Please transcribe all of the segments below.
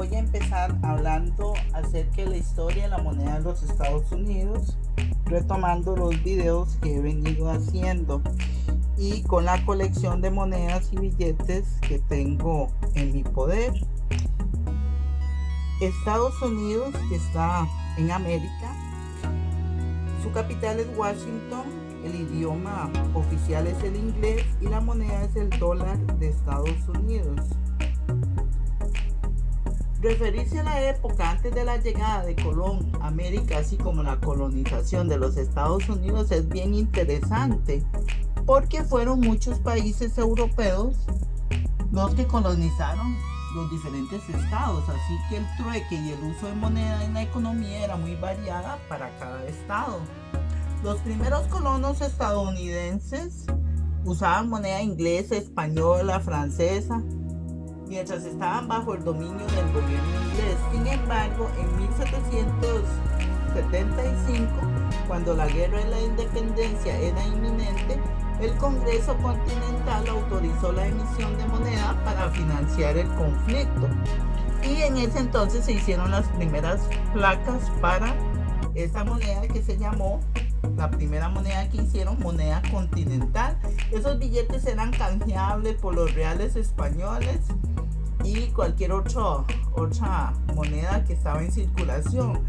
Voy a empezar hablando acerca de la historia de la moneda de los Estados Unidos, retomando los videos que he venido haciendo y con la colección de monedas y billetes que tengo en mi poder. Estados Unidos, que está en América, su capital es Washington, el idioma oficial es el inglés y la moneda es el dólar de Estados Unidos. Referirse a la época antes de la llegada de Colón a América, así como la colonización de los Estados Unidos, es bien interesante, porque fueron muchos países europeos los que colonizaron los diferentes estados, así que el trueque y el uso de moneda en la economía era muy variada para cada estado. Los primeros colonos estadounidenses usaban moneda inglesa, española, francesa, mientras estaban bajo el dominio del gobierno inglés. Sin embargo, en 1775, cuando la guerra de la independencia era inminente, el Congreso Continental autorizó la emisión de moneda para financiar el conflicto. Y en ese entonces se hicieron las primeras placas para esta moneda, que se llamó, la primera moneda que hicieron, moneda continental. Esos billetes eran canjeables por los reales españoles y cualquier otra moneda que estaba en circulación.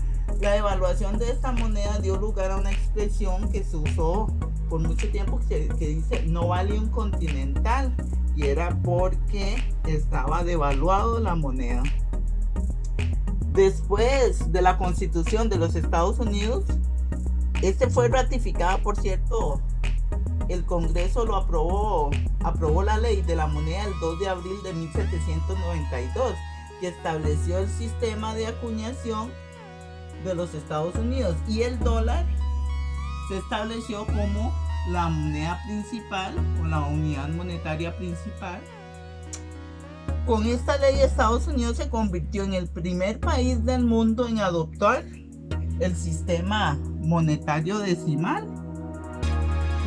La devaluación de esta moneda dio lugar a una expresión que se usó por mucho tiempo que dice no vale un continental, y era porque estaba devaluado la moneda. Después de la Constitución de los Estados Unidos, fue ratificada, por cierto, el Congreso lo aprobó la ley de la moneda el 2 de abril de 1792, que estableció el sistema de acuñación de los Estados Unidos, y el dólar se estableció como la moneda principal o la unidad monetaria principal. Con esta ley, Estados Unidos se convirtió en el primer país del mundo en adoptar el sistema monetario decimal.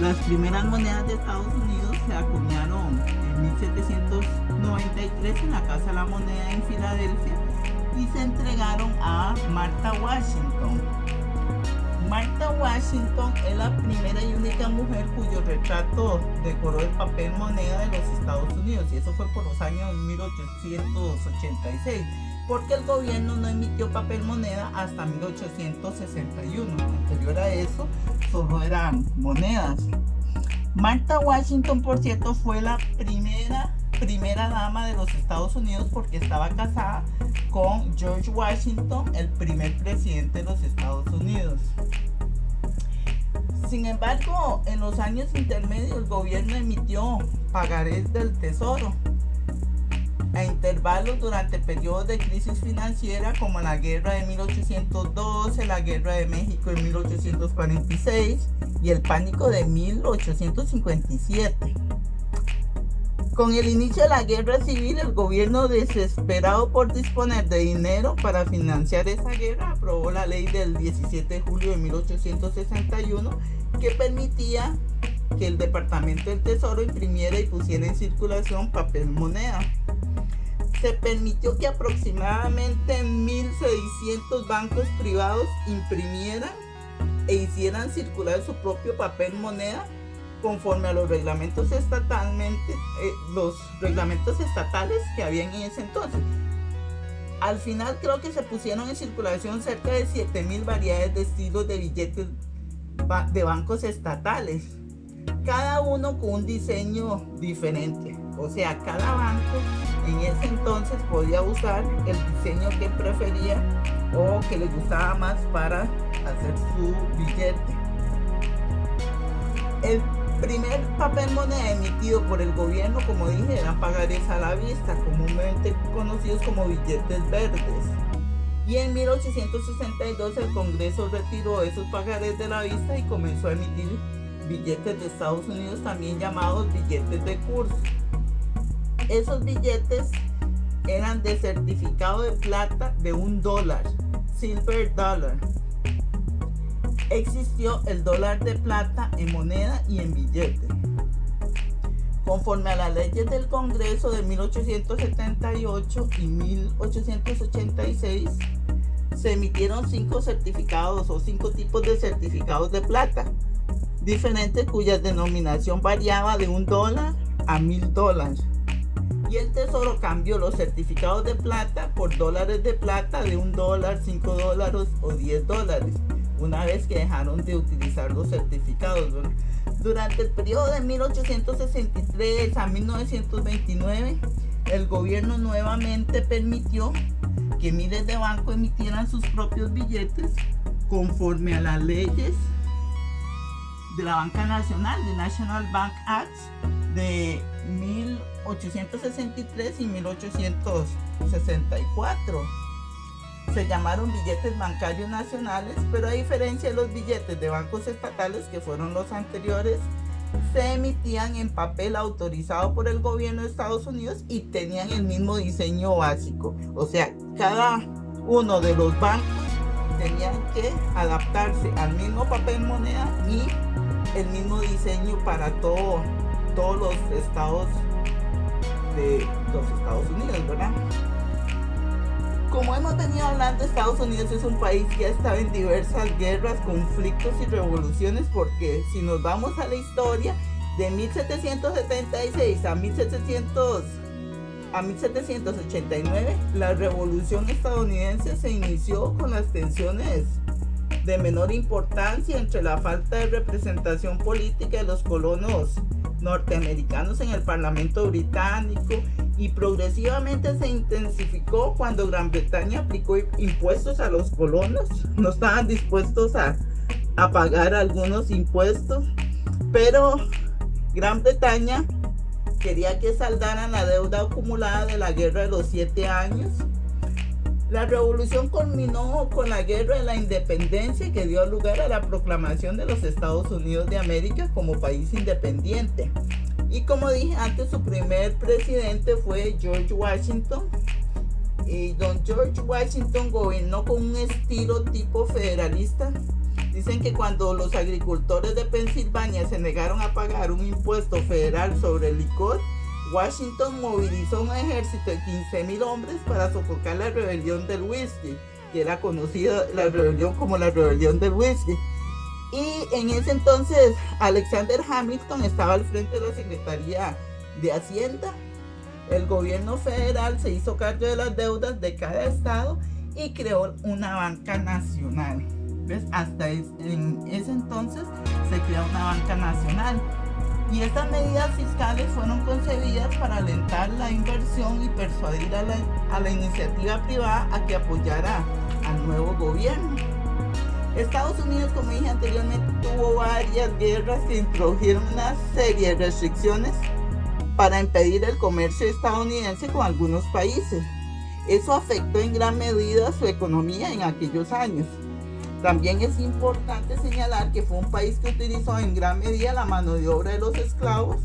Las primeras monedas de Estados Unidos se acuñaron en 1793 en la Casa de la Moneda en Filadelfia y se entregaron a Martha Washington. Martha Washington es la primera y única mujer cuyo retrato decoró el papel moneda de los Estados Unidos, y eso fue por los años 1886, porque el gobierno no emitió papel moneda hasta 1861. Anterior a eso, solo eran monedas. Martha Washington, por cierto, fue la primera dama de los Estados Unidos, porque estaba casada con George Washington, el primer presidente de los Estados Unidos. Sin embargo, en los años intermedios, el gobierno emitió pagarés del tesoro a intervalos durante periodos de crisis financiera, como la guerra de 1812, la guerra de México en 1846 y el pánico de 1857. Con el inicio de la guerra civil, el gobierno, desesperado por disponer de dinero para financiar esa guerra, aprobó la ley del 17 de julio de 1861, que permitía que el Departamento del Tesoro imprimiera y pusiera en circulación papel moneda. Se permitió que aproximadamente 1.600 bancos privados imprimieran e hicieran circular su propio papel moneda conforme a los reglamentos estatales que habían en ese entonces. Al final, creo que se pusieron en circulación cerca de 7.000 variedades de estilos de billetes de bancos estatales, cada uno con un diseño diferente. O sea, cada banco en ese entonces podía usar el diseño que prefería o que le gustaba más para hacer su billete. El primer papel moneda emitido por el gobierno, como dije, eran pagarés a la vista, comúnmente conocidos como billetes verdes. Y en 1862 el Congreso retiró esos pagarés de la vista y comenzó a emitir billetes de Estados Unidos, también llamados billetes de curso. Esos billetes eran de certificado de plata de $1, silver dollar. Existió el dólar de plata en moneda y en billete. Conforme a las leyes del Congreso de 1878 y 1886, se emitieron 5 certificados o 5 tipos de certificados de plata diferentes, cuya denominación variaba de $1 a $1000. Y el Tesoro cambió los certificados de plata por dólares de plata de $1, $5 o $10, una vez que dejaron de utilizar los certificados, ¿verdad? Durante el periodo de 1863 a 1929, el gobierno nuevamente permitió que miles de bancos emitieran sus propios billetes conforme a las leyes de la Banca Nacional, de National Bank Acts de 1863 y 1864. Se llamaron billetes bancarios nacionales, pero a diferencia de los billetes de bancos estatales, que fueron los anteriores, se emitían en papel autorizado por el gobierno de Estados Unidos y tenían el mismo diseño básico. O sea, cada uno de los bancos tenían que adaptarse al mismo papel moneda y el mismo diseño para todos los estados de los Estados Unidos, ¿verdad? Como hemos venido hablando, Estados Unidos es un país que ha estado en diversas guerras, conflictos y revoluciones, porque si nos vamos a la historia, de 1776 a 1789, la revolución estadounidense se inició con las tensiones de menor importancia entre la falta de representación política de los colonos norteamericanos en el Parlamento británico, y progresivamente se intensificó cuando Gran Bretaña aplicó impuestos a los colonos. No estaban dispuestos a pagar algunos impuestos, pero Gran Bretaña quería que saldaran la deuda acumulada de la Guerra de los 7 años. La revolución culminó con la Guerra de la Independencia, que dio lugar a la proclamación de los Estados Unidos de América como país independiente. Y como dije antes, su primer presidente fue George Washington. Y don George Washington gobernó con un estilo tipo federalista. Dicen que cuando los agricultores de Pensilvania se negaron a pagar un impuesto federal sobre el licor, Washington movilizó un ejército de 15,000 hombres para sofocar la rebelión del whisky, que era conocida la rebelión como la rebelión del whisky. Y en ese entonces Alexander Hamilton estaba al frente de la Secretaría de Hacienda. El gobierno federal se hizo cargo de las deudas de cada estado y creó una banca nacional. ¿Ves? Hasta en ese entonces se creó una banca nacional. Y estas medidas fiscales fueron concebidas para alentar la inversión y persuadir a la iniciativa privada a que apoyara al nuevo gobierno. Estados Unidos, como dije anteriormente, tuvo varias guerras que introdujeron una serie de restricciones para impedir el comercio estadounidense con algunos países. Eso afectó en gran medida su economía en aquellos años. También es importante señalar que fue un país que utilizó en gran medida la mano de obra de los esclavos,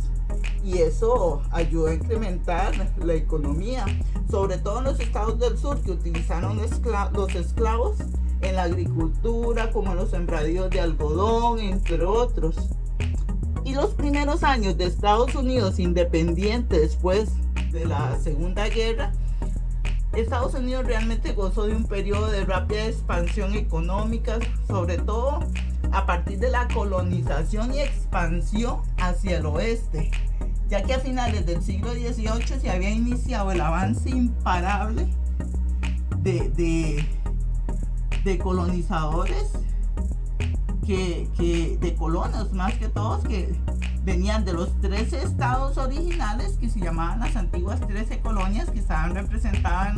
y eso ayudó a incrementar la economía, sobre todo en los estados del sur, que utilizaron los esclavos en la agricultura, como en los sembradíos de algodón, entre otros. Y los primeros años de Estados Unidos independiente después de la Segunda Guerra, Estados Unidos realmente gozó de un periodo de rápida expansión económica, sobre todo a partir de la colonización y expansión hacia el oeste, ya que a finales del siglo XVIII se había iniciado el avance imparable de colonizadores, de colonos más que todos, que venían de los 13 estados originales, que se llamaban las antiguas 13 colonias, que estaban representadas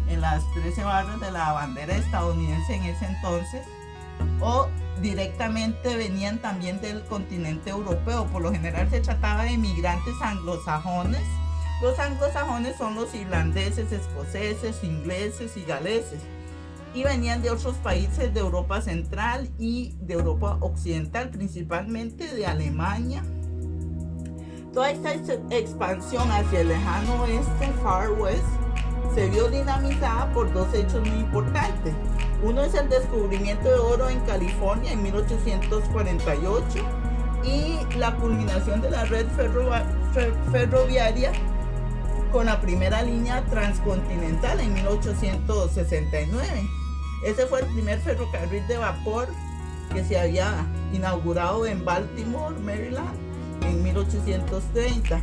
en las 13 barras de la bandera estadounidense en ese entonces, o directamente venían también del continente europeo. Por lo general se trataba de inmigrantes anglosajones. Los anglosajones son los irlandeses, escoceses, ingleses y galeses, y venían de otros países de Europa Central y de Europa Occidental, principalmente de Alemania. Toda esta expansión hacia el lejano oeste, Far West, se vio dinamizada por dos hechos muy importantes. Uno es el descubrimiento de oro en California en 1848, y la culminación de la red ferroviaria con la primera línea transcontinental en 1869. Ese fue el primer ferrocarril de vapor que se había inaugurado en Baltimore, Maryland, en 1830.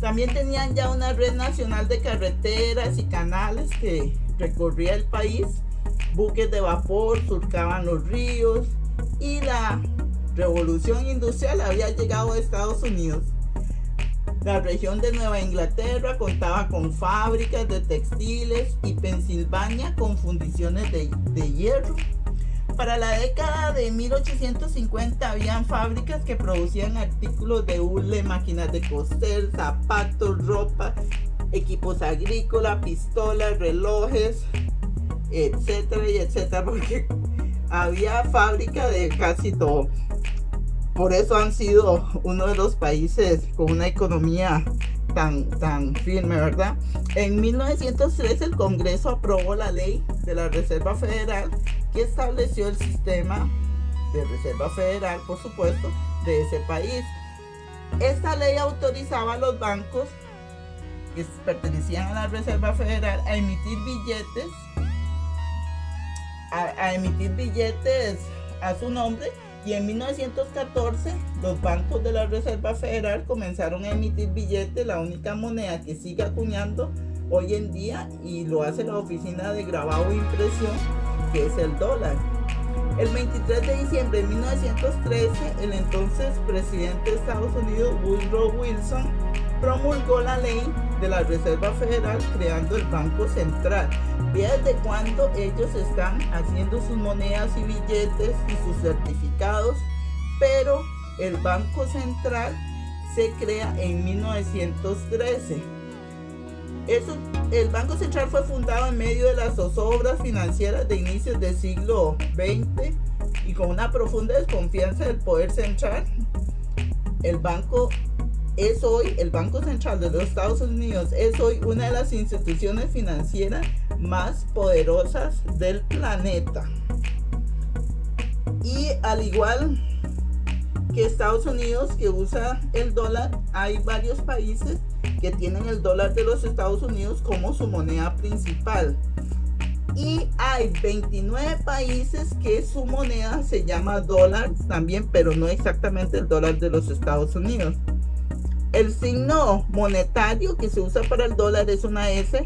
También tenían ya una red nacional de carreteras y canales que recorría el país. Buques de vapor surcaban los ríos y la revolución industrial había llegado a Estados Unidos. La región de Nueva Inglaterra contaba con fábricas de textiles y Pensilvania con fundiciones de hierro. Para la década de 1850 habían fábricas que producían artículos de hule, máquinas de coser, zapatos, ropa, equipos agrícolas, pistolas, relojes, etcétera y etcétera, porque había fábrica de casi todo. Por eso han sido uno de los países con una economía tan firme, ¿verdad? En 1903 el Congreso aprobó la ley de la Reserva Federal que estableció el sistema de Reserva Federal, por supuesto, de ese país. Esta ley autorizaba a los bancos que pertenecían a la Reserva Federal a emitir billetes a su nombre. Y en 1914 los bancos de la Reserva Federal comenzaron a emitir billetes, la única moneda que sigue acuñando hoy en día, y lo hace la Oficina de Grabado e Impresión, que es el dólar. El 23 de diciembre de 1913, el entonces presidente de Estados Unidos, Woodrow Wilson, promulgó la ley de la Reserva Federal creando el Banco Central. Vea desde cuándo ellos están haciendo sus monedas y billetes y sus certificados, pero el Banco Central se crea en 1913. El Banco Central fue fundado en medio de las zozobras financieras de inicios del siglo XX y con una profunda desconfianza del poder central. El Banco Central de los Estados Unidos es hoy una de las instituciones financieras más poderosas del planeta. Y al igual que Estados Unidos, que usa el dólar, hay varios países que tienen el dólar de los Estados Unidos como su moneda principal. Y hay 29 países que su moneda se llama dólar también, pero no exactamente el dólar de los Estados Unidos. El signo monetario que se usa para el dólar es una S.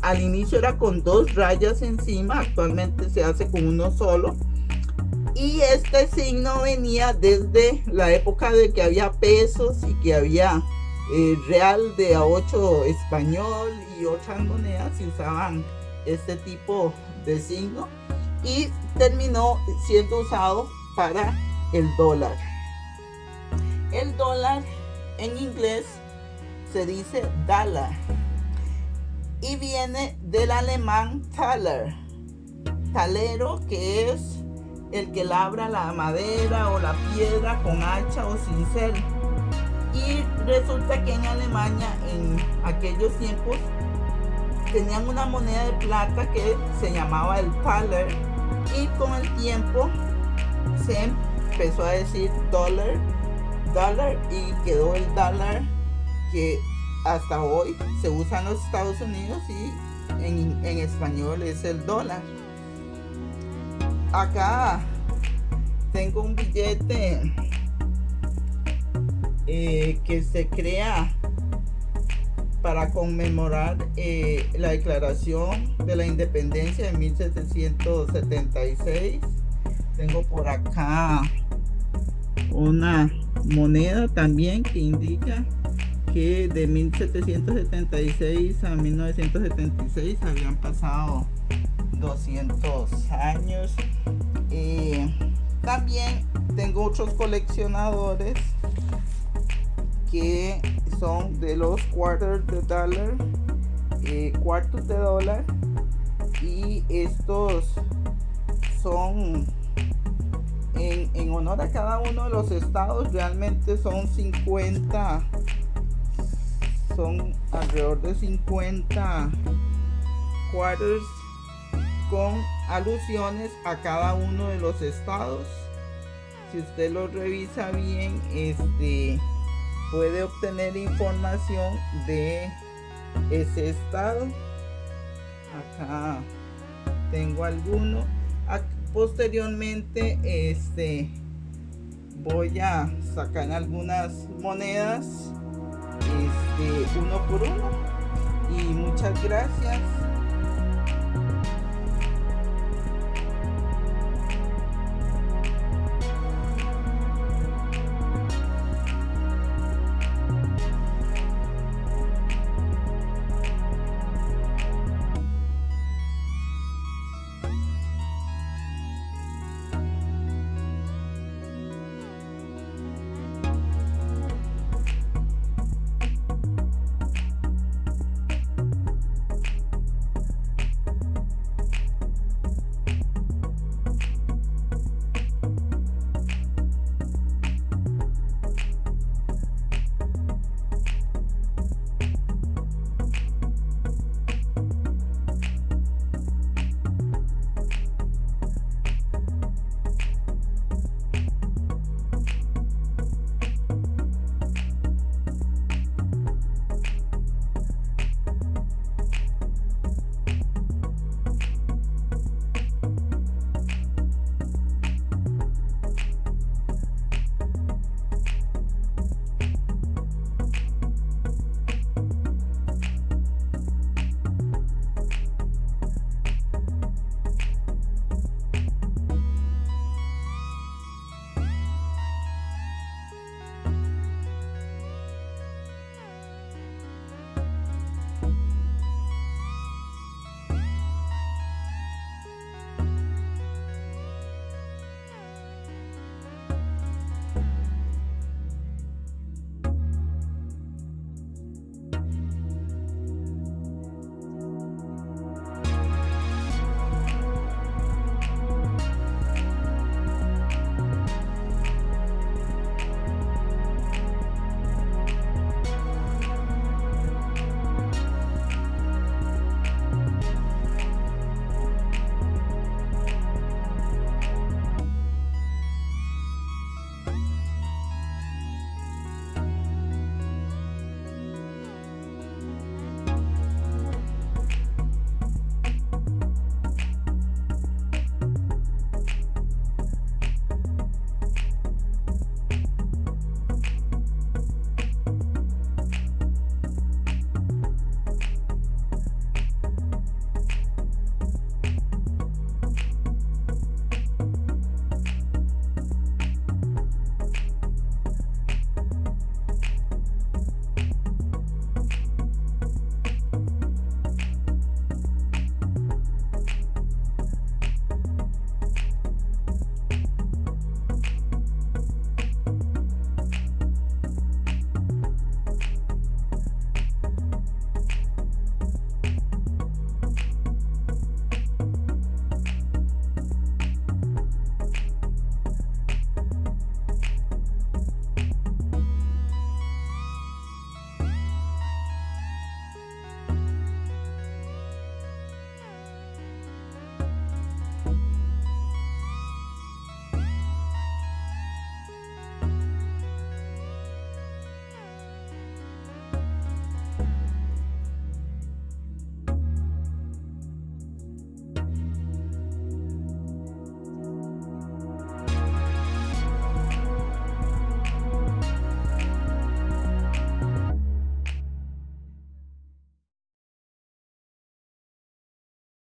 Al inicio era con 2 rayas encima, actualmente se hace con uno solo. Y este signo venía desde la época de que había pesos y que había real de a 8 español y otras monedas, y usaban este tipo de signo, y terminó siendo usado para el dólar. El dólar en inglés se dice Dollar y viene del alemán Thaler, talero, que es el que labra la madera o la piedra con hacha o cincel. Y resulta que en Alemania en aquellos tiempos tenían una moneda de plata que se llamaba el Thaler, y con el tiempo se empezó a decir dólar, y quedó el dólar, que hasta hoy se usa en los Estados Unidos, y en español es el dólar. Acá tengo un billete que se crea para conmemorar la declaración de la independencia de 1776. Tengo por acá una moneda también que indica que de 1776 a 1976 habían pasado 200 años. También tengo otros coleccionadores que son de los quarters de dólar, cuartos de dólar, y estos son en honor a cada uno de los estados. Realmente son alrededor de 50 quarters con alusiones a cada uno de los estados. si usted lo revisa bien, puede obtener información de ese estado. Acá tengo alguno. Posteriormente voy a sacar algunas monedas uno por uno, y muchas gracias.